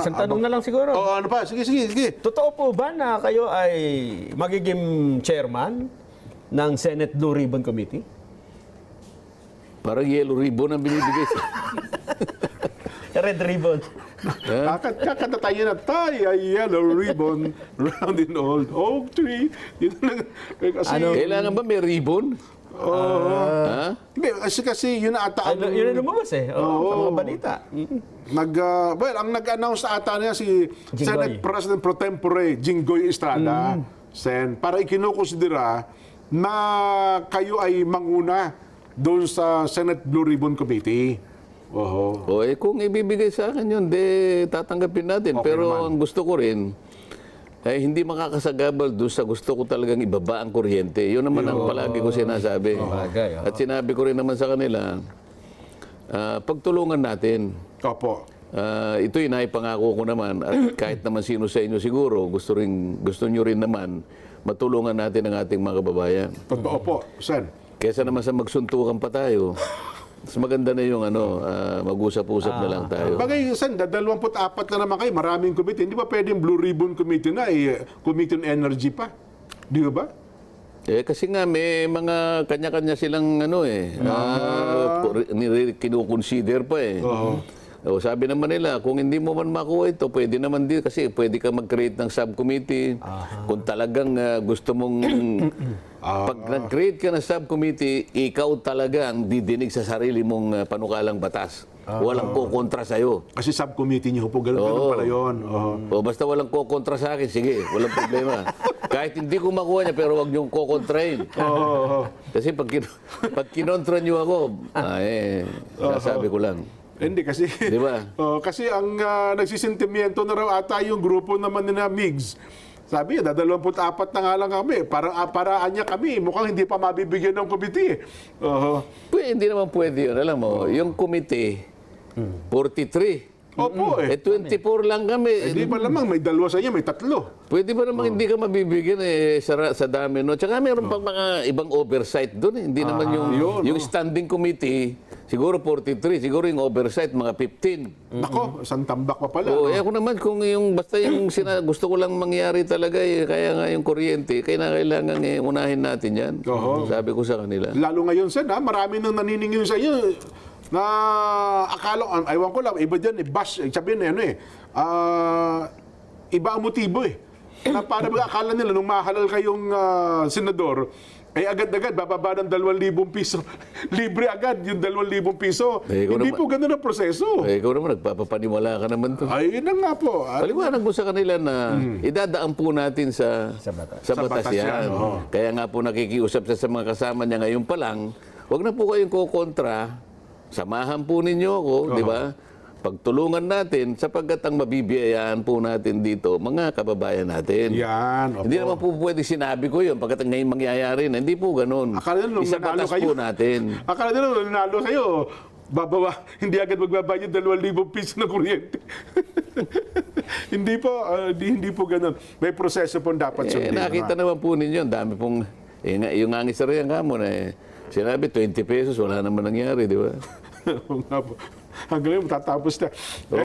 Isang tanong na lang siguro. Oo, ano pa? Sige, sige, sige. Totoo po ba na kayo ay magiging chairman ng Senate Blue Ribbon Committee? Parang yellow ribbon ang binibigay sa... Red ribbon. Kakanta tayo na tayo, yellow ribbon, round in old oak tree. Yun lang. Kasi, Kailangan ba may ribbon? Ha? hindi, kasi yun ata ang... Yun ang lumabas eh. Sa mga balita. Well, ang nag-announce ata niya si Jinggoy. Senate President Pro Tempore Jinggoy Estrada, Sen, para ikinukonsidera na kayo ay manguna doon sa Senate Blue Ribbon Committee. Oho. O kung ibibigay sa akin yun, tatanggapin natin. Okay Pero naman. ang gusto ko rin, ay hindi makakasagabal doon sa gusto ko talagang ibaba ang kuryente. Yun naman ang palagi ko sinasabi. Bagay, At sinabi ko rin naman sa kanila, pagtulungan natin. Opo. Ito'y naipangako ko naman at kahit naman sino sa inyo siguro, gusto nyo rin naman matulungan natin ang ating mga kababayan. Totoo po, Sen. Kesa naman sa magsuntukan pa tayo, mas maganda na yung mag-usap-usap na lang tayo. Bagay, Sen, 24 na naman kayo, maraming committee. Hindi ba pwedeng Blue Ribbon Committee na, Committee on Energy pa? Di ba? Kasi nga may mga kanya-kanya silang kinukonsider pa eh. O, sabi naman nila, kung hindi mo man makuha ito, pwede naman din kasi pwede ka mag-create ng subcommittee. Kung talagang gusto mong pag nag-create ka ng subcommittee, ikaw talaga ang didinig sa sarili mong panukalang batas. Walang kukontra sa'yo. Kasi subcommittee niyo po, ganun pala yun. O basta walang kukontra sa akin, sige, walang problema. Kahit hindi ko makuha niya, pero wag niyong kukontrahin. Kasi pag kinontra niyo ako, sasabi ko lang. Hindi kasi, Di ba? kasi ang nagsisentimiento na raw ata yung grupo naman nila MIGS. Sabi niya, 24 na nga lang kami. Paraan niya kami. Mukhang hindi pa mabibigyan ng committee. Hindi naman pwede yun. Alam mo, yung committee, 43. Opo 24 lang kami. Hindi ba lamang, may dalawa sa inyo, may tatlo. Pwede ba namang hindi ka mabibigyan sa dami, no? Tsaka mayroon pang mga ibang oversight doon. Hindi naman yung standing committee, siguro 43, siguro yung oversight, mga 15. Nako, isang tambak pa pala. Ako naman, kung basta yung gusto ko lang mangyari talaga, kaya nga yung kuryente, kailangan unahin natin yan. Sabi ko sa kanila. Lalo ngayon, Sen, marami nang naniningil sa inyo na akala, aywan ko lang, iba dyan, bash, sabihin na iba ang motibo Na para ba akala nila, nung mahalal kayong senador, agad-agad, bababa ng 2,000 piso. Libre agad yung 2,000 piso. Hindi po ganun ang proseso. Ikaw naman, nagpapapaniwala ka naman to. Ay, yun na nga po. Paliwanag mo sa kanila na idadaan po natin sa batas yan. Kaya nga po nakikiusap sa mga kasama niya ngayon pa lang, huwag na po kayong kukontra. Samahan po ninyo ako, di ba? Pagtulungan natin sapagkat ang mabibiyayaan po natin dito, mga kababayan natin. Yan, opo. Hindi naman po pwede sinabi ko yun pagkat ngayon mangyayari na. Hindi po ganun. Akala nyo, Isa nanalo batas kayo. po natin. Akala nyo, nanalo kayo. Hindi agad magbabayad 2,000 piso na kuryente. hindi po ganun. May proseso po dapat sundin. Nakita naman po ninyo, dami pong, yung angis na rin ang hamon sinabi 20 pesos, wala naman nangyari, di ba? Hanggang ngayon, matatapos na.